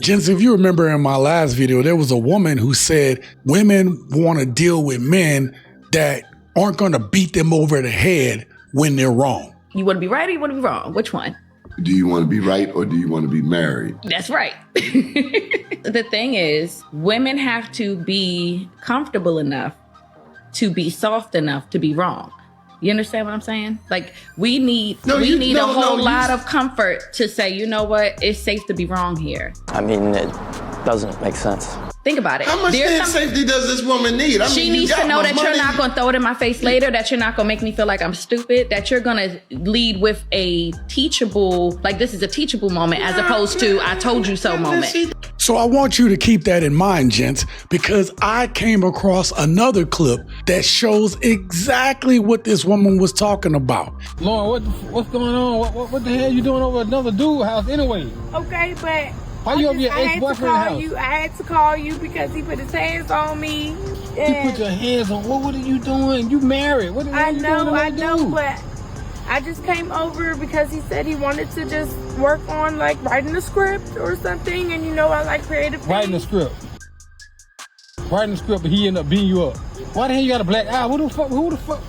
Gents, if you remember in my last video, there was a woman who said women want to deal with men that aren't going to beat them over the head when they're wrong. You want to be right or you want to be wrong? Which one? Do you want to be right or do you want to be married? That's right. The thing is, women have to be comfortable enough to be soft enough to be wrong. You understand what I'm saying? Like, we need a whole lot of comfort to say, you know what, it's safe to be wrong here. I mean, it doesn't make sense. Think about it. How much safety does this woman need? She needs to know that you're not going to throw it in my face later, that you're not going to make me feel like I'm stupid, that you're going to lead with a teachable, like this is a teachable moment as opposed to I told you so moment. So I want you to keep that in mind, gents, because I came across another clip that shows exactly what this woman was talking about. Lauren, what's going on? What the hell you doing over another dude's house anyway? Okay, but why you over your ex-boyfriend's house? I had to call you because he put his hands on me. You put your hands on? What are you doing? You married. What are you doing? I know, but I just came over because he said he wanted to just work on like writing a script or something, and you know I like creative things. Writing a script, but he ended up beating you up. Why the hell you got a black eye? Who the fuck?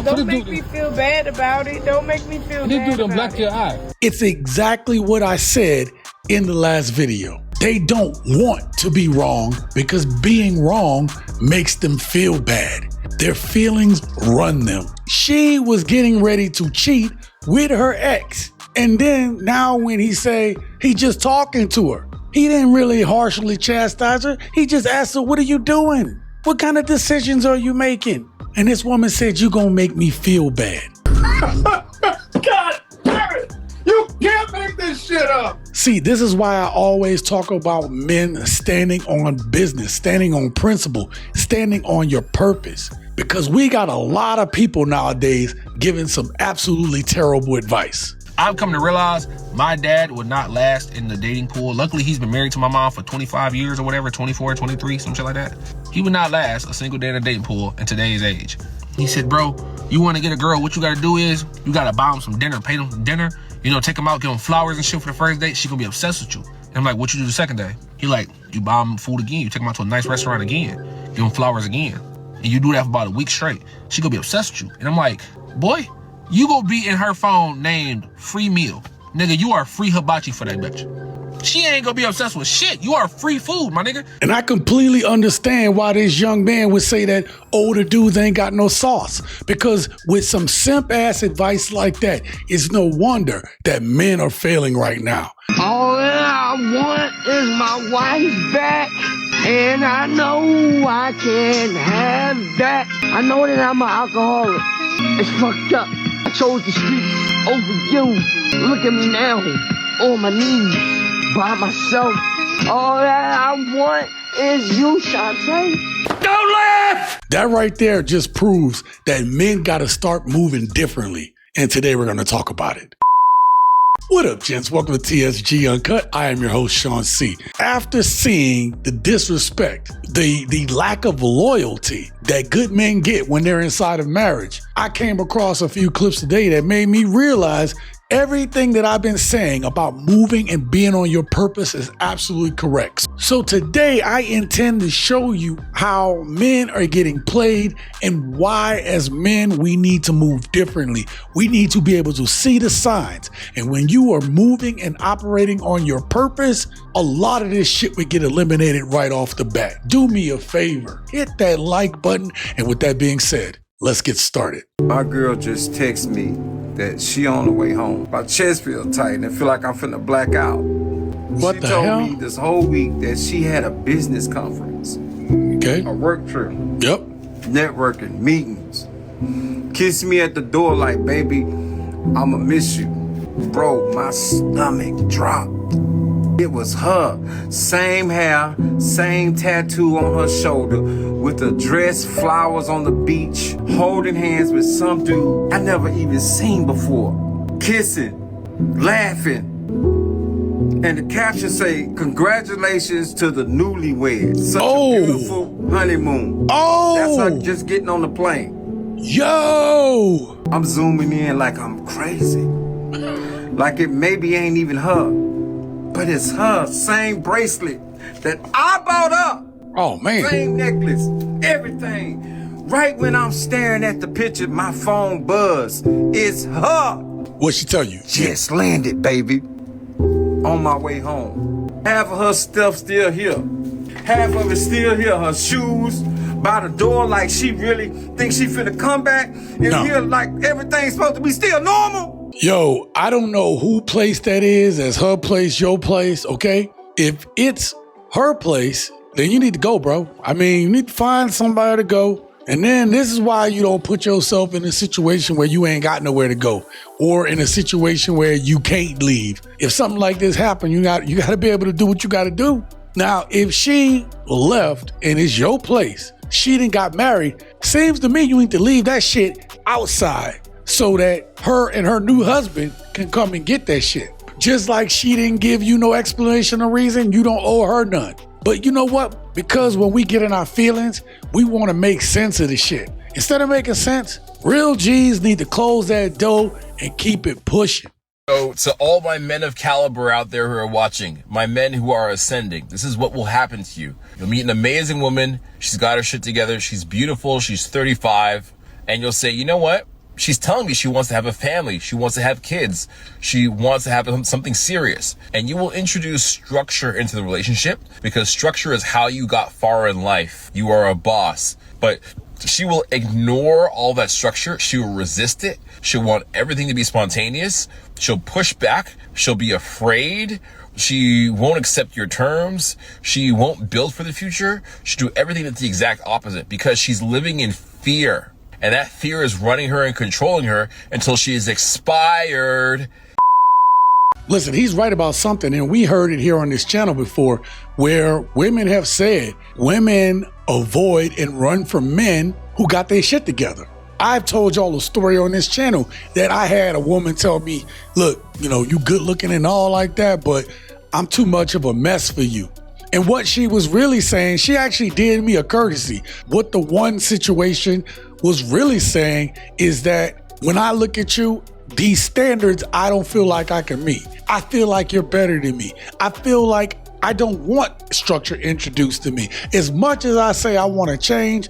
Don't make me feel bad about it. Don't make me feel bad about it. This dude done blacked your eye. It's exactly what I said in the last video. They don't want to be wrong because being wrong makes them feel bad. Their feelings run them. She was getting ready to cheat with her ex. And then now when he say he just talking to her, he didn't really harshly chastise her. He just asked her, what are you doing? What kind of decisions are you making? And this woman said, you gonna make me feel bad. God damn it! You can't make this shit up! See, this is why I always talk about men standing on business, standing on principle, standing on your purpose. Because we got a lot of people nowadays giving some absolutely terrible advice. I've come to realize my dad would not last in the dating pool. Luckily, he's been married to my mom for 25 years or whatever, 24, 23, some shit like that. He would not last a single day in a dating pool in today's age. He said, bro, you want to get a girl, what you got to do is you got to buy them some dinner, pay them some dinner, you know, take them out, give them flowers and shit for the first date. She going to be obsessed with you. And I'm like, what you do the second day? He like, you buy them food again. You take them out to a nice restaurant again, give them flowers again. And you do that for about a week straight. She going to be obsessed with you. And I'm like, boy, you go be in her phone named free meal. Nigga, you are free hibachi for that bitch. She ain't gonna be obsessed with shit. You are free food, my nigga. And I completely understand why this young man would say that older dudes ain't got no sauce. Because with some simp-ass advice like that, it's no wonder that men are failing right now. All that I want is my wife back. And I know I can't have that. I know that I'm an alcoholic. It's fucked up. I chose the streets over you. Look at me now, on my knees, by myself. All that I want is you, Shaun C. Don't laugh! That right there just proves that men gotta start moving differently. And today we're gonna talk about it. What up, gents? Welcome to TSG Uncut. I am your host, Shaun C. After seeing the disrespect, the lack of loyalty that good men get when they're inside of marriage, I came across a few clips today that made me realize everything that I've been saying about moving and being on your purpose is absolutely correct. So today I intend to show you how men are getting played and why as men we need to move differently. We need to be able to see the signs. And when you are moving and operating on your purpose, a lot of this shit would get eliminated right off the bat. Do me a favor, hit that like button. And with that being said, let's get started. My girl just texted me that she on the way home. My chest feel tight and I feel like I'm finna black out. What the hell? She told me this whole week that she had a business conference. Okay. A work trip. Yep. Networking, meetings. Kissed me at the door like, baby, I'ma miss you. Bro, my stomach dropped. It was her. Same hair, same tattoo on her shoulder, with a dress, flowers on the beach, holding hands with some dude I never even seen before. Kissing, laughing. And the caption say, congratulations to the newlyweds. Such a beautiful honeymoon. That's her just getting on the plane. Yo! I'm zooming in like I'm crazy. Like it maybe ain't even her. but it's her same bracelet that I bought up. Oh, man. Same necklace, everything. Right when I'm staring at the picture, my phone buzzed. It's her. What'd she tell you? Just landed, baby. On my way home. Half of her stuff still here. Half of it still here. Her shoes by the door, like she really thinks she finna come back. And here, like everything's supposed to be still normal. Yo, I don't know who place that is as her place, your place, okay? If it's her place, then you need to go, bro. I mean, you need to find somebody to go. And then this is why you don't put yourself in a situation where you ain't got nowhere to go, or in a situation where you can't leave. If something like this happened, you got to be able to do what you got to do. Now, if she left and it's your place, she didn't got married, seems to me you need to leave that shit outside so that her and her new husband can come and get that shit. Just like she didn't give you no explanation or reason, you don't owe her none. But you know what? Because when we get in our feelings, we want to make sense of the shit. Instead of making sense, real G's need to close that door and keep it pushing. So to all my men of caliber out there who are watching, my men who are ascending, this is what will happen to you. You'll meet an amazing woman. She's got her shit together. She's beautiful. She's 35. And you'll say, you know what? She's telling me she wants to have a family. She wants to have kids. She wants to have something serious. And you will introduce structure into the relationship, because structure is how you got far in life. You are a boss. But she will ignore all that structure. She will resist it. She'll want everything to be spontaneous. She'll push back. She'll be afraid. She won't accept your terms. She won't build for the future. She'll do everything that's the exact opposite, because she's living in fear. And that fear is running her and controlling her until she is expired. Listen, he's right about something, and we heard it here on this channel before, where women have said women avoid and run from men who got their shit together. I've told y'all a story on this channel that I had a woman tell me, look, you know, you good looking and all like that, but I'm too much of a mess for you. And what she was really saying, she actually did me a courtesy. What the one situation was really saying is that when I look at you, these standards I don't feel like I can meet. I feel like you're better than me. I feel like I don't want structure introduced to me. As much as I say I want to change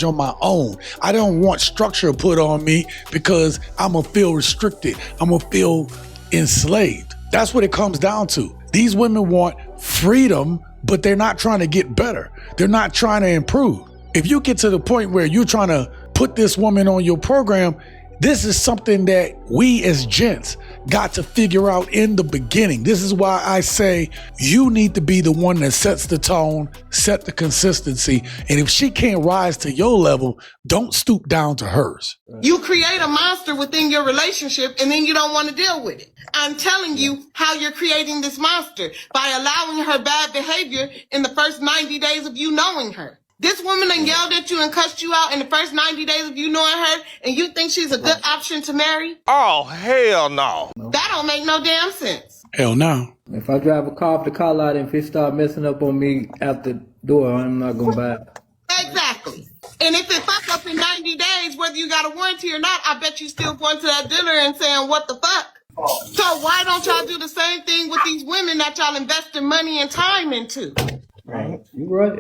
on my own. I don't want structure put on me because I'm gonna feel restricted. I'm gonna feel enslaved. That's what it comes down to. These women want freedom, but they're not trying to get better. They're not trying to improve. If you get to the point where you're trying to put this woman on your program, this is something that we as gents got to figure out in the beginning. This is why I say you need to be the one that sets the tone, set the consistency. And if she can't rise to your level, don't stoop down to hers. You create a monster within your relationship and then you don't want to deal with it. I'm telling you how you're creating this monster by allowing her bad behavior in the first 90 days of you knowing her. This woman done yelled at you and cussed you out in the first 90 days of you knowing her, and you think she's a good option to marry? Oh, hell no. That don't make no damn sense. Hell no. If I drive a car off the car lot and if it start messing up on me out the door, I'm not going to buy it. Exactly. And if it fuck up in 90 days, whether you got a warranty or not, I bet you still going to that dealer and saying, what the fuck? So why don't y'all do the same thing with these women that y'all investing money and time into? Right. You're right.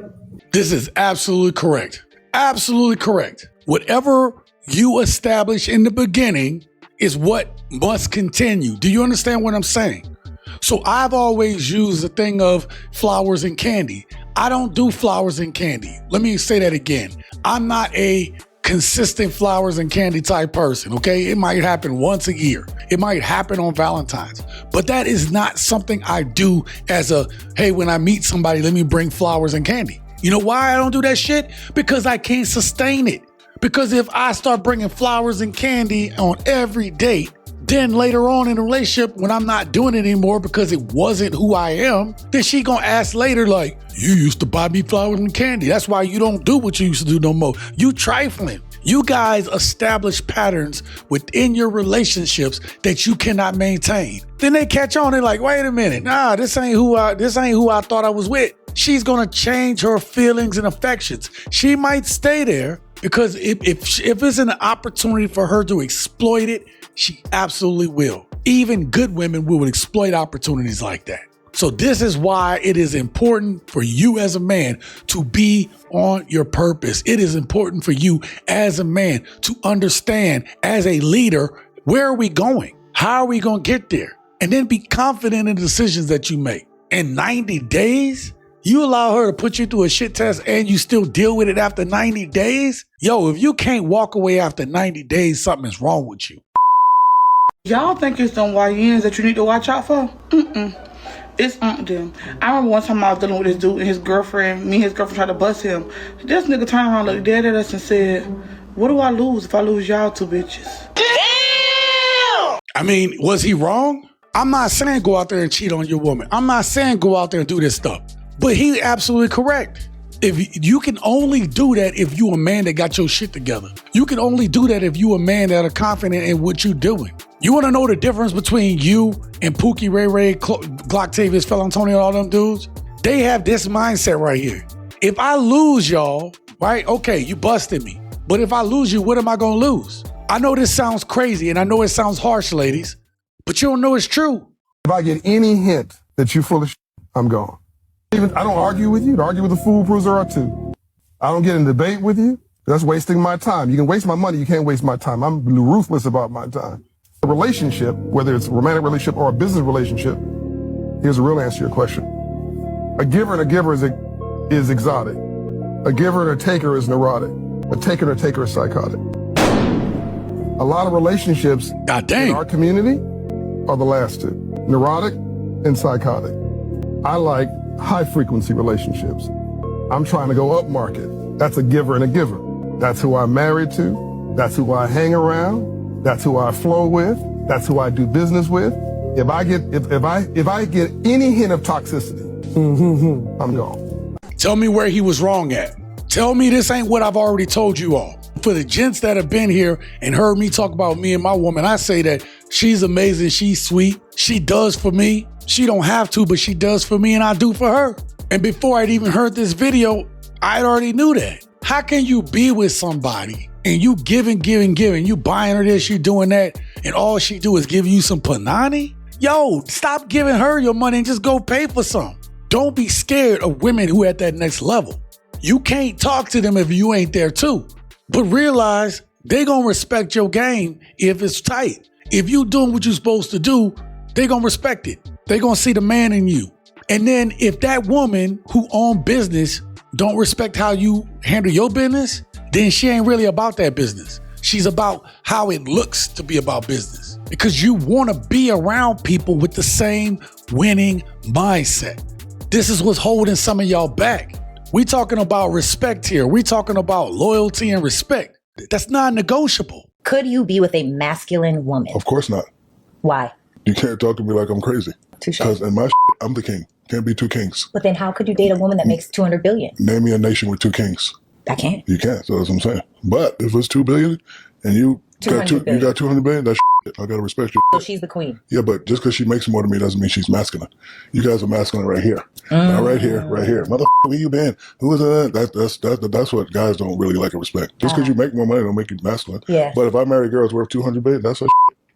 This is absolutely correct. Absolutely correct. Whatever you establish in the beginning is what must continue. Do you understand what I'm saying? So I've always used the thing of flowers and candy. I don't do flowers and candy. Let me say that again. I'm not a consistent flowers and candy type person, okay? It might happen once a year. It might happen on Valentine's. But that is not something I do as a, hey, when I meet somebody, let me bring flowers and candy. You know why I don't do that shit? Because I can't sustain it. Because if I start bringing flowers and candy on every date, then later on in the relationship, when I'm not doing it anymore because it wasn't who I am, then she gonna ask later like, you used to buy me flowers and candy. That's why you don't do what you used to do no more. You trifling. You guys establish patterns within your relationships that you cannot maintain. Then they catch on. They're like, wait a minute. Nah, this ain't who I thought I was with. She's gonna change her feelings and affections. She might stay there because if it's an opportunity for her to exploit it, she absolutely will. Even good women will exploit opportunities like that. So this is why it is important for you as a man to be on your purpose. It is important for you as a man to understand as a leader, where are we going? How are we going to get there? And then be confident in the decisions that you make. In 90 days, you allow her to put you through a shit test and you still deal with it after 90 days? Yo, if you can't walk away after 90 days, something is wrong with you. Y'all think it's them YNs that you need to watch out for? It's them. I remember one time I was dealing with this dude and his girlfriend, me and his girlfriend tried to bust him. This nigga turned around, looked dead at us and said, what do I lose if I lose y'all two bitches? Damn! I mean, was he wrong? I'm not saying go out there and cheat on your woman. I'm not saying go out there and do this stuff. But he's absolutely correct. If you can only do that if you a man that got your shit together. You can only do that if you a man that are confident in what you're doing. You want to know the difference between you and Pookie, Ray Ray, Glocktavius, Fel Antonio, all them dudes? They have this mindset right here. If I lose y'all, right? Okay, you busted me. But if I lose you, what am I going to lose? I know this sounds crazy and I know it sounds harsh, ladies, but you don't know it's true. If I get any hint that you full of shit, I'm gone. I don't argue with you. To argue with a fool proves there are two. I don't get in debate with you. That's wasting my time. You can waste my money. You can't waste my time. I'm ruthless about my time. A relationship, whether it's a romantic relationship or a business relationship, here's a real answer to your question. A giver and a giver is exotic. A giver and a taker is neurotic. A taker and a taker is psychotic. A lot of relationships in our community are the last two, neurotic and psychotic. I like high-frequency relationships. I'm trying to go up market. That's a giver and a giver. That's who I'm married to. That's who I hang around. That's who I flow with. That's who I do business with. If I get any hint of toxicity, I'm gone. Tell me where he was wrong at. Tell me this ain't what I've already told you all. For the gents that have been here and heard me talk about me and my woman, I say that she's amazing, she's sweet, she does for me. She don't have to, but she does for me and I do for her. And before I'd even heard this video, I already knew that. How can you be with somebody and you giving, you buying her this, you doing that, and all she do is give you some panani? Yo, stop giving her your money and just go pay for some. Don't be scared of women who are at that next level. You can't talk to them if you ain't there too. But realize they gonna respect your game if it's tight. If you doing what you're supposed to do, they gonna respect it. They gonna see the man in you. And then if that woman who own business don't respect how you handle your business, then she ain't really about that business. She's about how it looks to be about business. Because you wanna be around people with the same winning mindset. This is what's holding some of y'all back. We talking about respect here. We talking about loyalty and respect. That's non-negotiable. Could you be with a masculine woman? Of course not. Why? You can't talk to me like I'm crazy. Touche. Because in my I'm the king. Can't be two kings. But then how could you date a woman that makes 200 billion? Name me a nation with two kings. I can't. You can't. So that's what I'm saying. But if it's 2 billion and you got 200 billion, that's I gotta respect you. So she's the queen. Yeah, but just because she makes more than me doesn't mean she's masculine. You guys are masculine right here. Now right here. Motherfucker, where you been? Who is that? That's what guys don't really like and respect. Just because you make more money don't make you masculine. Yeah. But if I marry a girl that's worth 200 billion, that's her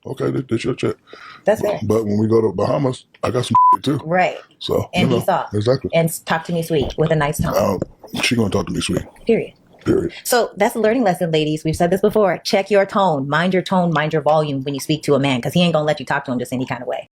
okay, that's your shit. That's fair. But when we go to Bahamas, I got some too. Right. So and be soft. Exactly. And talk to me sweet with a nice tone. She gonna talk to me sweet. Period. So that's a learning lesson, ladies. We've said this before. Check your tone, mind your volume when you speak to a man, because he ain't gonna let you talk to him just any kind of way.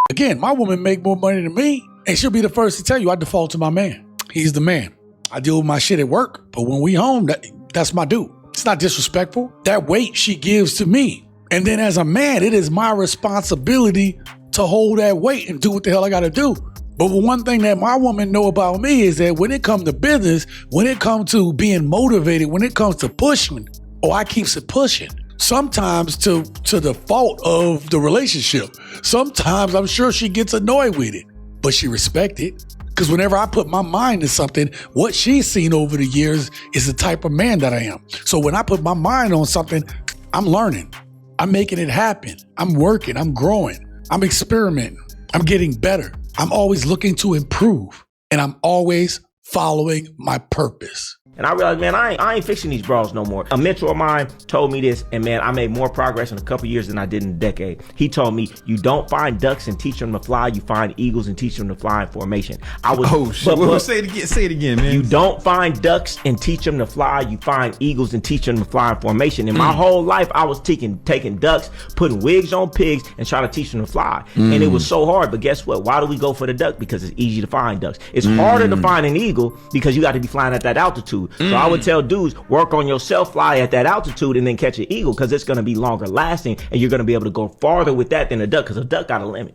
Again, my woman make more money than me, and she'll be the first to tell you I default to my man. He's the man. I deal with my shit at work, but when we home, that's my dude. It's not disrespectful. That weight she gives to me. And then as a man, it is my responsibility to hold that weight and do what the hell I gotta do. But one thing that my woman know about me is that when it comes to business, when it comes to being motivated, when it comes to pushing, I keeps it pushing. Sometimes to the fault of the relationship. Sometimes I'm sure she gets annoyed with it, but she respect it. Because whenever I put my mind to something, what she's seen over the years is the type of man that I am. So when I put my mind on something, I'm learning. I'm making it happen. I'm working. I'm growing. I'm experimenting. I'm getting better. I'm always looking to improve. And I'm always following my purpose. And I realized, man, I ain't fixing these bras no more. A mentor of mine told me this, and man, I made more progress in a couple years than I did in a decade. He told me, you don't find ducks and teach them to fly, you find eagles and teach them to fly in formation. Say it again, man. You don't find ducks and teach them to fly, you find eagles and teach them to fly in formation. In my whole life, I was taking ducks, putting wigs on pigs, and trying to teach them to fly. And it was so hard, but guess what? Why do we go for the duck? Because it's easy to find ducks. It's harder to find an eagle because you got to be flying at that altitude. So I would tell dudes, work on yourself, fly at that altitude, and then catch an eagle, because it's going to be longer lasting, and you're going to be able to go farther with that than a duck, because a duck got a limit.